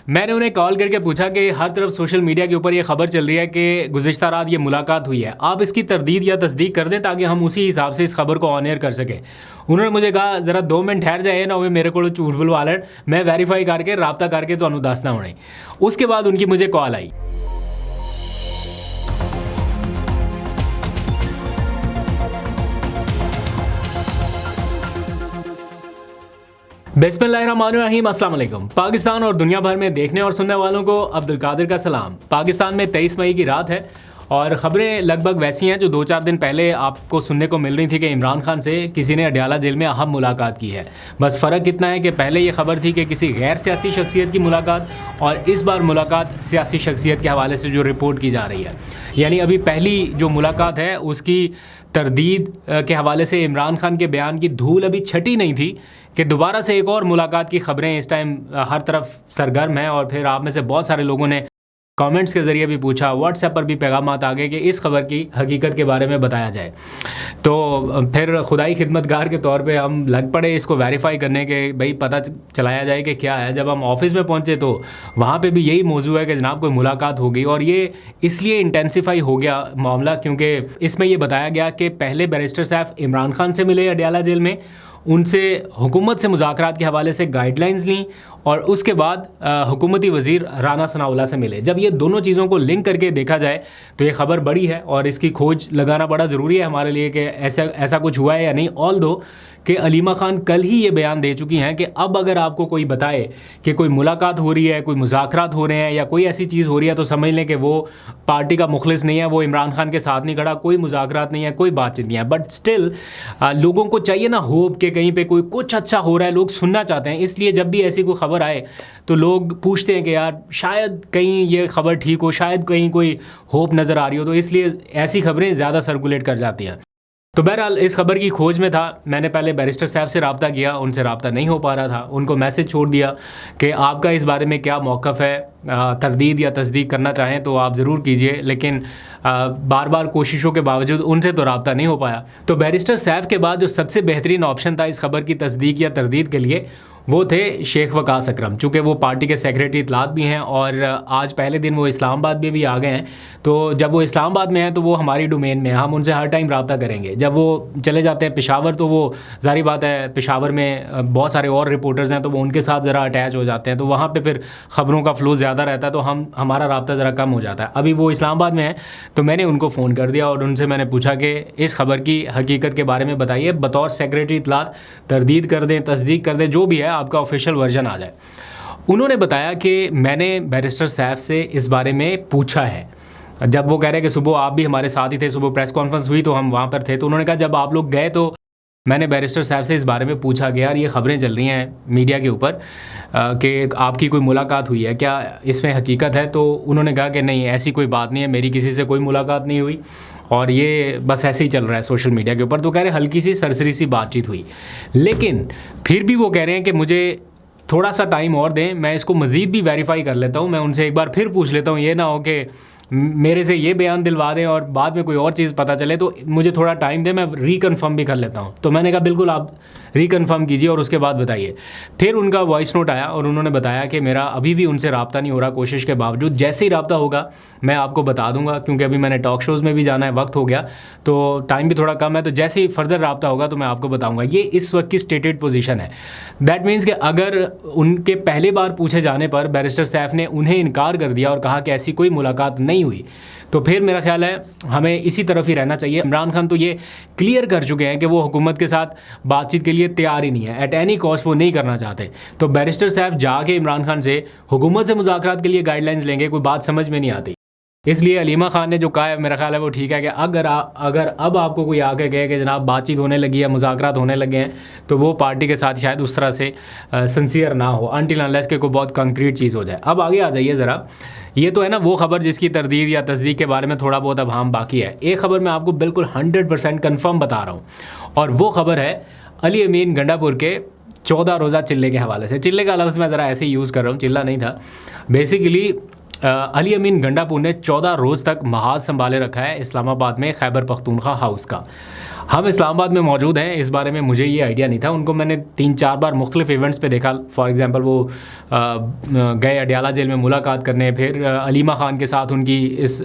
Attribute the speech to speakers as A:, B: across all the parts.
A: मैंने उन्हें कॉल करके पूछा कि हर तरफ सोशल मीडिया के ऊपर ये खबर चल रही है कि गुज़िश्ता रात ये मुलाकात हुई है, आप इसकी तरदीद या तस्दीक कर दें ताकि हम उसी हिसाब से इस खबर को ऑन एयर कर सकें। उन्होंने मुझे कहा ज़रा 2 मिनट ठहर जाए ना, वो मेरे को झूठ बुलवा लें, मैं वेरीफाई करके रब्ता करके तो दसना होने। उसके बाद उनकी मुझे कॉल आई। बिस्मिल्लाहिर्रहमानिर्रहीम, अस्सलाम वालेकुम। पाकिस्तान और दुनिया भर में देखने और सुनने वालों को अब्दुल कादिर का सलाम। पाकिस्तान में 23 मई की रात है और ख़बरें लगभग वैसी हैं जो 2-4 दिन पहले आपको सुनने को मिल रही थी कि इमरान खान से किसी ने अडयाला जेल में अहम मुलाकात की है। बस फ़र्क इतना है कि पहले ये खबर थी कि किसी गैर सियासी शख्सियत की मुलाकात, और इस बार मुलाकात सियासी शख्सियत के हवाले से जो रिपोर्ट की जा रही है। यानी अभी पहली जो मुलाकात है उसकी तरदीद के हवाले से इमरान खान के बयान की धूल अभी छटी नहीं थी कि दोबारा से एक और मुलाकात की खबरें इस टाइम हर तरफ सरगर्म हैं। और फिर आप में से बहुत सारे लोगों ने कमेंट्स के ज़रिए भी पूछा, व्हाट्सएप पर भी पैगामात आ गए कि इस खबर की हकीकत के बारे में बताया जाए। तो फिर खुदाई खिदमतगार के तौर पे हम लग पड़े इसको वेरीफाई करने के, भाई पता चलाया जाए कि क्या है। जब हम ऑफिस में पहुंचे तो वहाँ पे भी यही मौजू है कि जनाब कोई मुलाकात होगी, और ये इसलिए इंटेंसिफाई हो गया मामला क्योंकि इसमें ये बताया गया कि पहले बैरिस्टर साहब इमरान खान से मिले अडयाला जेल में, उनसे हुकूमत से मुज़ाकरात के हवाले से गाइडलाइंस लीं, और उसके बाद हुकूमती वज़ीर राना सनाउल्लाह से मिले। जब ये दोनों चीज़ों को लिंक करके देखा जाए तो ये ख़बर बड़ी है और इसकी खोज लगाना बड़ा ज़रूरी है हमारे लिए कि ऐसा कुछ हुआ है या नहीं। ऑल दो कि अलीमा ख़ान कल ही ये बयान दे चुकी हैं कि अब अगर आपको कोई बताए कि कोई मुलाकात हो रही है, कोई मुज़ाकरात हो रहे हैं या कोई ऐसी चीज़ हो रही है, तो समझ लें कि वो पार्टी का मुखलिस नहीं है, वो इमरान खान के साथ नहीं खड़ा, कोई मुज़ाकरात नहीं है, कोई बातचीत नहीं है। बट स्टिल लोगों को चाहिए ना होप कि कहीं पे कोई कुछ अच्छा हो रहा है, लोग सुनना चाहते हैं। इसलिए जब भी ऐसी कोई खबर आए तो लोग पूछते हैं कि यार शायद कहीं ये खबर ठीक हो, शायद कहीं कोई होप नज़र आ रही हो, तो इसलिए ऐसी खबरें ज़्यादा सर्कुलेट कर जाती हैं। तो बहरहाल इस खबर की खोज में था। मैंने पहले बैरिस्टर साहब से रब्ता किया, उनसे रब्ता नहीं हो पा रहा था। उनको मैसेज छोड़ दिया कि आपका इस बारे में क्या मौक़िफ़ है, तरदीद या तस्दीक करना चाहें तो आप ज़रूर कीजिए, लेकिन बार बार कोशिशों के बावजूद उनसे तो रब्ता नहीं हो पाया। तो बैरिस्टर साहब के बाद जो सबसे बेहतरीन ऑप्शन था इस खबर की तस्दीक या तरदीद के लिए, वो थे शेख वकास अकरम। चूँकि वो पार्टी के सेक्रेटरी इत्तलात भी हैं और आज पहले दिन वो इस्लामाबाद में भी आ गए हैं। तो जब वो इस्लामाबाद में हैं तो वो हमारी डोमेन में, हम उनसे हर टाइम रब्ता करेंगे। जब वो चले जाते हैं पेशावर तो वो ज़ाहिर बात है पेशावर में बहुत सारे और रिपोर्टर्स हैं तो वो उनके साथ ज़रा अटैच हो जाते हैं, तो वहाँ पर फिर ख़बरों का फ़्लो ज़्यादा रहता है, तो हमारा रब्ता ज़रा कम हो जाता है। अभी वो इस्लामाबाद में है तो मैंने उनको फ़ोन कर दिया और उनसे मैंने पूछा कि इस खबर की हकीकत के बारे में बताइए, बतौर सेक्रेटरी इत्तलात तरदीद कर दें, तस्दीक कर दें, जो भी है आपका ऑफिशियल वर्जन आ जाए। उन्होंने बताया कि मैंने बैरिस्टर साहब से इस बारे में पूछा है। जब वो कह रहे हैं कि सुबह आप भी हमारे साथ ही थे, सुबह प्रेस कॉन्फ्रेंस हुई तो हम वहाँ पर थे, तो उन्होंने कहा जब आप लोग गए तो मैंने बैरिस्टर साहब से इस बारे में पूछा कि यार ये ख़बरें चल रही हैं मीडिया के ऊपर कि आपकी कोई मुलाकात हुई है, क्या इसमें हकीकत है? तो उन्होंने कहा कि नहीं, ऐसी कोई बात नहीं है, मेरी किसी से कोई मुलाकात नहीं हुई और ये बस ऐसे ही चल रहा है सोशल मीडिया के ऊपर। तो कह रहे हल्की सी सरसरी सी बातचीत हुई, लेकिन फिर भी वो कह रहे हैं कि मुझे थोड़ा सा टाइम और दें, मैं इसको मज़ीद भी वेरीफाई कर लेता हूँ, मैं उनसे एक बार फिर पूछ लेता हूँ, ये ना हो कि मेरे से ये बयान दिलवा दें और बाद में कोई और चीज़ पता चले, तो मुझे थोड़ा टाइम दें, मैं रिकन्फर्म भी कर लेता हूँ। तो मैंने कहा बिल्कुल आप रिकन्फर्म कीजिए और उसके बाद बताइए। फिर उनका वॉइस नोट आया और उन्होंने बताया कि मेरा अभी भी उनसे रब्ता नहीं हो रहा कोशिश के बावजूद, जैसे ही रब्ता होगा मैं आपको बता दूंगा, क्योंकि अभी मैंने टॉक शोज़ में भी जाना है, वक्त हो गया तो टाइम भी थोड़ा कम है, तो जैसे ही फर्दर रब्ता होगा तो मैं आपको बताऊँगा। ये इस वक्त की स्टेटेड पोजीशन है। दैट मीन्स कि अगर उनके पहले बार पूछे जाने पर बैरिस्टर साहब ने उन्हें इनकार कर दिया और कहा कि ऐसी कोई मुलाकात नहीं हुई, तो फिर मेरा ख्याल है हमें इसी तरफ ही रहना चाहिए। इमरान खान तो ये क्लियर कर चुके हैं कि वो हुकूमत के साथ बातचीत के लिए तैयार ही नहीं है, एट एनी कॉस्ट वो नहीं करना चाहते। तो बैरिस्टर साहब जाके इमरान खान से हुकूमत से मुज़ाकरात के लिए गाइडलाइंस लेंगे, कोई बात समझ में नहीं आती। इसलिए अलीमा ख़ान ने जो कहा है मेरा ख्याल है वो ठीक है कि अगर अब आपको कोई आके कहे कि जनाब बातचीत होने लगी है, मुज़ाकरात होने लगे हैं, तो वो पार्टी के साथ शायद उस तरह से सिंसियर ना हो, अनटिल अनलेस के कोई बहुत कंक्रीट चीज़ हो जाए। अब आगे आ जाइए ज़रा, ये तो है ना वो खबर जिसकी तरदीद या तस्दीक के बारे में थोड़ा बहुत अभाम बाकी है। एक खबर मैं आपको बिल्कुल 100% कन्फर्म बता रहा हूँ, और वो खबर है अली अमीन गंडापुर के 14 रोज़ा चिल्ले के हवाले से। चिल्ले का लफ्ज़ मैं ज़रा ऐसे ही यूज़ कर रहा हूँ, चिल्ला नहीं था। बेसिकली अली अमीन गंडापुर ने 14 रोज़ तक महाज संभाले रखा है इस्लामाबाद में खैबर पख्तूनख्वा हाउस का। हम इस्लामाबाद में मौजूद हैं, इस बारे में मुझे ये आइडिया नहीं था। उनको मैंने 3-4 बार मुख्तलिफ इवेंट्स पे देखा। फॉर एग्ज़ाम्पल वो गए अडयाला जेल में मुलाकात करने, फिर अलीमा ख़ान के साथ उनकी इस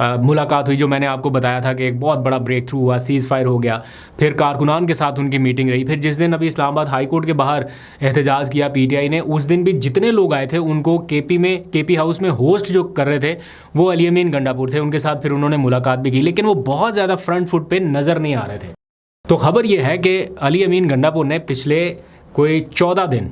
A: मुलाकात हुई जो मैंने आपको बताया था कि एक बहुत बड़ा ब्रेक थ्रू हुआ, सीज़ फायर हो गया। फिर कारकुनान के साथ उनकी मीटिंग रही। फिर जिस दिन अभी इस्लामाबाद हाई कोर्ट के बाहर एहतजाज किया पीटीआई ने, उस दिन भी जितने लोग आए थे उनको केपी हाउस में होस्ट जो कर रहे थे वो अली अमीन गंडापुर थे। उनके साथ फिर उन्होंने मुलाकात भी की, लेकिन वो बहुत ज़्यादा फ्रंट फुट पे नज़र नहीं आ रहे थे। तो ख़बर ये है कि अली अमीन गंडापुर ने पिछले कोई 14 दिन,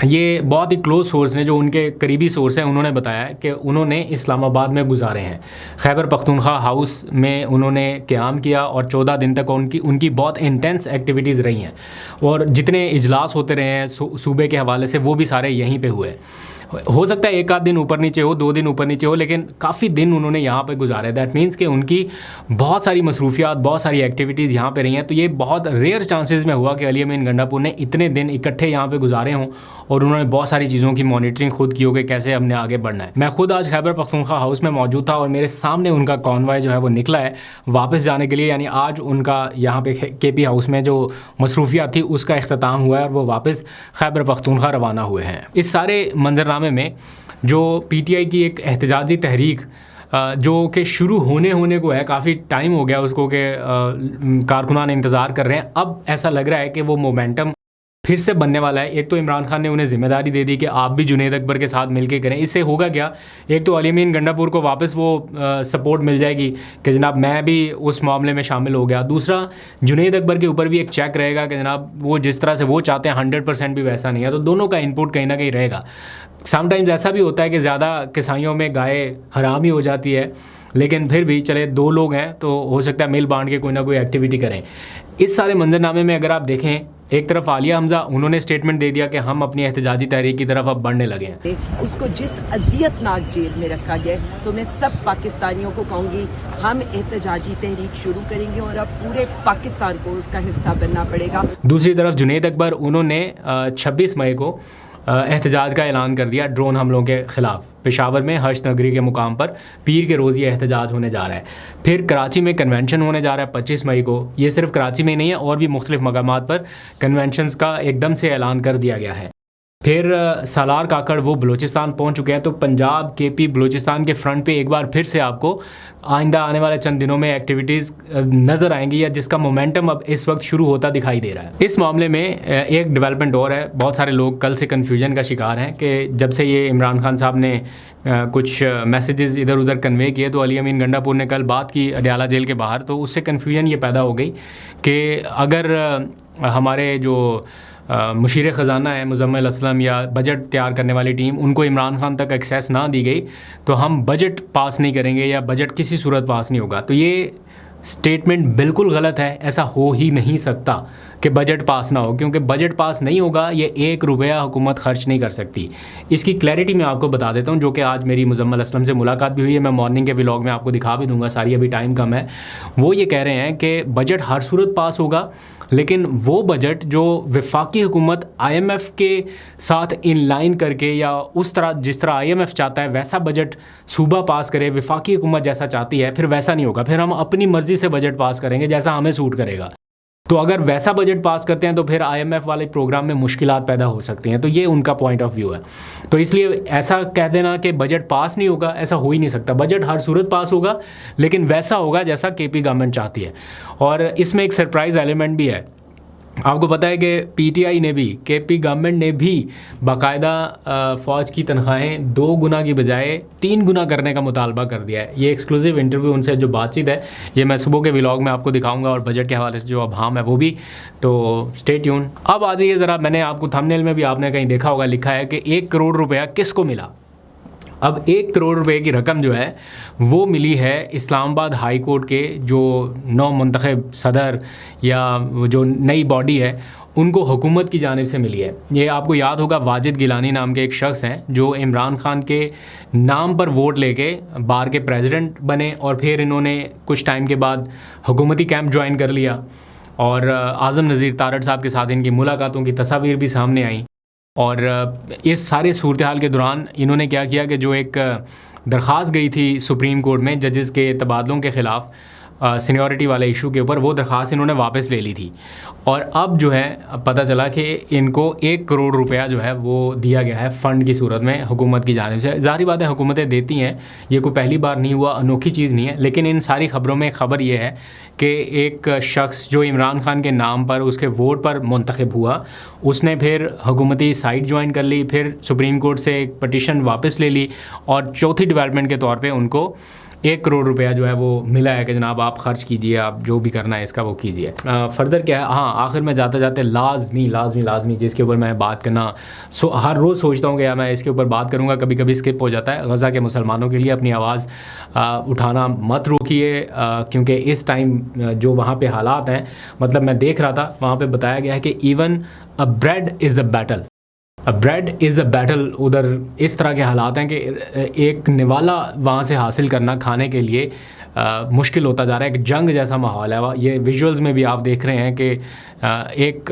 A: ये बहुत ही क्लोज सोर्स ने, जो उनके करीबी सोर्स हैं, उन्होंने बताया कि उन्होंने इस्लामाबाद में गुजारे हैं। खैबर पख्तूनख्वा हाउस में उन्होंने क़याम किया और 14 दिन तक उनकी बहुत इंटेंस एक्टिविटीज़ रही हैं और जितने इजलास होते रहे हैं सूबे के हवाले से वो भी सारे यहीं पे हुए। हो सकता है एक आध दिन ऊपर नीचे हो, 2 दिन ऊपर नीचे हो, लेकिन काफ़ी दिन उन्होंने यहाँ पे गुजारे। दैट मीन्स कि उनकी बहुत सारी मसरूफियात, बहुत सारी एक्टिविटीज़ यहाँ पे रही हैं। तो ये बहुत रेयर चांसेस में हुआ कि अली अमीन गंडापुर ने इतने दिन इकट्ठे यहाँ पे गुजारे हों और उन्होंने बहुत सारी चीज़ों की मॉनिटरिंग खुद की हो कि कैसे हमने आगे बढ़ना है। मैं खुद आज खैबर पख्तूनख्वा हाउस में मौजूद था और मेरे सामने उनका कॉन्वॉय जो है वो निकला है वापस जाने के लिए। यानी आज उनका यहाँ पे केपी हाउस में जो मसरूफियात थी उसका इख्तिताम हुआ है और वो वापस खैबर पख्तूनख्वा रवाना हुए हैं। इस सारे मंजरनामे में जो पीटीआई की एक एहतजाजी तहरीक जो कि शुरू होने को है, काफ़ी टाइम हो गया उसको कि कारकुनान इंतज़ार कर रहे हैं, अब ऐसा लग रहा है कि वो मोमेंटम फिर से बनने वाला है। एक तो इमरान खान ने उन्हें ज़िम्मेदारी दे दी कि आप भी जुनैद अकबर के साथ मिलकर करें। इससे होगा क्या, एक तो अली अमीन गंडापुर को वापस वो सपोर्ट मिल जाएगी कि जनाब मैं भी उस मामले में शामिल हो गया। दूसरा, जुनैद अकबर के ऊपर भी एक चेक रहेगा कि जनाब वो जिस तरह से वो चाहते हैं 100% भी वैसा नहीं है। तो दोनों का इनपुट कहीं ना कहीं रहेगा। समटाइम्स ऐसा भी होता है कि ज़्यादा किसाइयों में गाय हराम ही हो जाती है, लेकिन फिर भी चले 2 लोग हैं तो हो सकता है मिल बांट के कोई ना कोई एक्टिविटी करें। इस सारे मंजरनामे में अगर आप देखें, एक तरफ आलिया हमजा, उन्होंने स्टेटमेंट दे दिया कि हम अपनी एहतजाजी तहरीक की तरफ अब बढ़ने लगे हैं।
B: उसको जिस अजियतनाक जेल में रखा गया, तो मैं सब पाकिस्तानियों को कहूँगी हम एहतजाजी तहरीक शुरू करेंगे और अब पूरे पाकिस्तान को उसका हिस्सा बनना पड़ेगा।
A: दूसरी तरफ जुनैद अकबर, उन्होंने 26 मई को एहतजाज का ऐलान कर दिया ड्रोन हमलों के ख़िलाफ़। पेशावर में हर्ष नगरी के मुकाम पर पीर के रोज़ ये एहतजाज होने जा रहा है। फिर कराची में कन्वेंशन होने जा रहा है 25 मई को। ये सिर्फ कराची में नहीं है, और भी मुख्तलिफ मकामात पर कन्वेंशंस का एकदम से ऐलान कर दिया गया है। फिर सालार काकड़ वो बलूचिस्तान पहुंच चुके हैं। तो पंजाब, केपी, बलूचिस्तान के फ्रंट पे एक बार फिर से आपको आइंदा आने वाले चंद दिनों में एक्टिविटीज़ नज़र आएंगी, या जिसका मोमेंटम अब इस वक्त शुरू होता दिखाई दे रहा है। इस मामले में एक डेवलपमेंट और है। बहुत सारे लोग कल से कन्फ्यूजन का शिकार हैं कि जब से ये इमरान खान साहब ने कुछ मैसेजेस इधर उधर कन्वे किए, तो अली अमीन गंडापुर ने कल बात की अडयाला जेल के बाहर, तो उससे कन्फ्यूजन ये पैदा हो गई कि अगर हमारे जो मुशीर ख़ज़ाना है मुज़म्मिल असलम या बजट तैयार करने वाली टीम, उनको इमरान खान तक एक्सेस ना दी गई तो हम बजट पास नहीं करेंगे या बजट किसी सूरत पास नहीं होगा। तो ये स्टेटमेंट बिल्कुल गलत है। ऐसा हो ही नहीं सकता कि बजट पास ना हो, क्योंकि बजट पास नहीं होगा ये 1 रुपया हुकूमत खर्च नहीं कर सकती। इसकी क्लैरिटी मैं आपको बता देता हूँ, जो कि आज मेरी मुज़म्मिल असलम से मुलाकात भी हुई है। मैं मॉर्निंग के व्लॉग में आपको दिखा भी दूँगा सारी, अभी टाइम कम है। वो ये कह रहे हैं कि बजट हर सूरत पास होगा, लेकिन वो बजट जो वफाकी हुकूमत IMF के साथ इन लाइन करके या उस तरह जिस तरह IMF चाहता है वैसा बजट सूबा पास करे, वफाकी हुकूमत जैसा चाहती है, फिर वैसा नहीं होगा। फिर हम अपनी मर्ज़ी से बजट पास करेंगे जैसा हमें सूट करेगा। तो अगर वैसा बजट पास करते हैं तो फिर IMF वाले प्रोग्राम में मुश्किलात पैदा हो सकती हैं। तो ये उनका पॉइंट ऑफ व्यू है। तो इसलिए ऐसा कह देना कि बजट पास नहीं होगा, ऐसा हो ही नहीं सकता। बजट हर सूरत पास होगा, लेकिन वैसा होगा जैसा KP गवर्नमेंट चाहती है। और इसमें एक सरप्राइज़ एलिमेंट भी है। आपको पता है कि PTI ने भी, KP गवर्नमेंट ने भी बाकायदा फ़ौज की तनख्वाहें 2 गुना की बजाय 3 गुना करने का मुतालबा कर दिया है। ये एक्सक्लूसिव इंटरव्यू उनसे जो बातचीत है, ये मैं सुबह के व्लॉग में आपको दिखाऊंगा, और बजट के हवाले से जो अभाम है वो भी। तो स्टे ट्यून। अब आ जाइए ज़रा, मैंने आपको थंबनेल में भी आपने कहीं देखा होगा, लिखा है कि 1 करोड़ रुपया किसको मिला। अब 1 करोड़ रुपए की रकम जो है वो मिली है इस्लामाबाद हाई कोर्ट के जो नौ मुंतखब सदर या जो नई बॉडी है उनको हुकूमत की जानिब से मिली है। ये आपको याद होगा, वाजिद गिलानी नाम के एक शख्स हैं जो इमरान खान के नाम पर वोट लेके बार के प्रेसिडेंट बने, और फिर इन्होंने कुछ टाइम के बाद हुकूमती कैंप ज्वाइन कर लिया, और आज़म नज़ीर तारड़ साहब के साथ इनकी मुलाकातों की तस्वीर भी सामने आई। और इस सारे सूरत हाल के दौरान इन्होंने क्या किया कि जो एक दरख्वास्त गई थी सुप्रीम कोर्ट में जजेस के तबादलों के ख़िलाफ़, सीनियरिटी वाले इशू के ऊपर, वो दरख्वास्त इन्होंने वापस ले ली थी। और अब जो है पता चला कि इनको 1 करोड़ रुपया जो है वो दिया गया है फ़ंड की सूरत में हुकूमत की जानिब से। ज़ाहिर बात है हुकूमतें देती हैं, ये कोई पहली बार नहीं हुआ, अनोखी चीज़ नहीं है। लेकिन इन सारी ख़बरों में ख़बर ये है कि एक शख्स जो इमरान खान के नाम पर उसके वोट पर मुंतखब हुआ, उसने फिर हुकूमती साइट ज्वाइन कर ली, फिर सुप्रीम कोर्ट से एक पटिशन वापस ले ली और चौथी डेवलपमेंट के तौर पे उनको 1 करोड़ रुपया जो है वो मिला है कि जनाब आप ख़र्च कीजिए, आप जो भी करना है इसका वो कीजिए। फ़र्दर क्या है, हाँ आखिर में जाते जाते लाजमी जिसके ऊपर मैं बात करना हर रोज़ सोचता हूँ कि यार मैं इसके ऊपर बात करूँगा, कभी कभी स्किप हो जाता है। गज़ा के मुसलमानों के लिए अपनी आवाज़ उठाना मत रोकिए, क्योंकि इस टाइम जो वहाँ पे हालात हैं, मतलब मैं देख रहा था वहाँ पे बताया गया है कि even a bread is a battle, bread is a battle. उधर इस तरह के हालात हैं कि एक निवाला वहाँ से हासिल करना खाने के लिए मुश्किल होता जा रहा है। एक जंग जैसा माहौल है। ये विजुअल्स में भी आप देख रहे हैं कि एक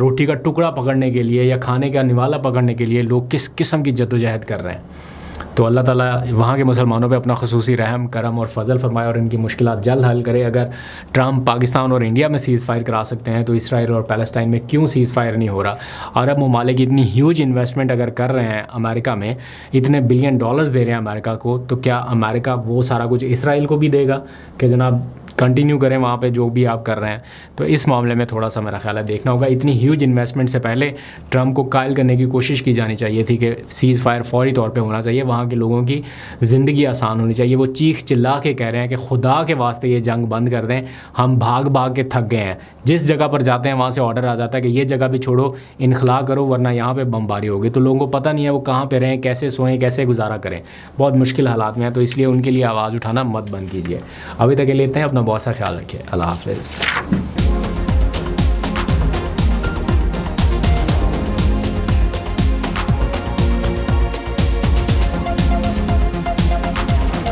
A: रोटी का टुकड़ा पकड़ने के लिए या खाने का निवाला पकड़ने के लिए लोग किस किस्म की जद्दोजहद कर रहे हैं। तो अल्लाह ताला वहाँ के मुसलमानों पे अपना ख़ुसूसी रहम करम और फ़ज़ल फरमाए और इनकी मुश्किलात जल्द हल करे। अगर ट्रंप पाकिस्तान और इंडिया में सीज़ फायर करा सकते हैं तो इसराइल और पैलेस्टाइन में क्यों सीज़ फायर नहीं हो रहा। अरब ममालिक इतनी ह्यूज इन्वेस्टमेंट अगर कर रहे हैं अमेरिका में, इतने बिलियन डॉलर्स दे रहे हैं अमेरिका को, तो क्या अमेरिका वो सारा कुछ इसराइल को भी देगा कि जनाब कंटिन्यू करें वहाँ पे जो भी आप कर रहे हैं। तो इस मामले में थोड़ा सा मेरा ख्याल है देखना होगा। इतनी ह्यूज इन्वेस्टमेंट से पहले ट्रंप को कायल करने की कोशिश की जानी चाहिए थी कि सीज़ फायर फौरी तौर पे होना चाहिए, वहाँ के लोगों की ज़िंदगी आसान होनी चाहिए। वो चीख चिल्ला के कह रहे हैं कि खुदा के वास्ते ये जंग बंद कर दें, हम भाग भाग के थक गए हैं। जिस जगह पर जाते हैं वहाँ से ऑर्डर आ जाता है कि ये जगह भी छोड़ो, इनखला करो, वरना यहाँ पर बमबारी होगी। तो लोगों को पता नहीं है वो कहाँ पर रहें, कैसे सोएं, कैसे गुजारा करें। बहुत मुश्किल हालात में है, तो इसलिए उनके लिए आवाज़ उठाना मत बंद कीजिए। अभी तक के लिए इतना ही। अपना बहुत सा ख्याल रखिए। अल्लाह हाफ़िज़।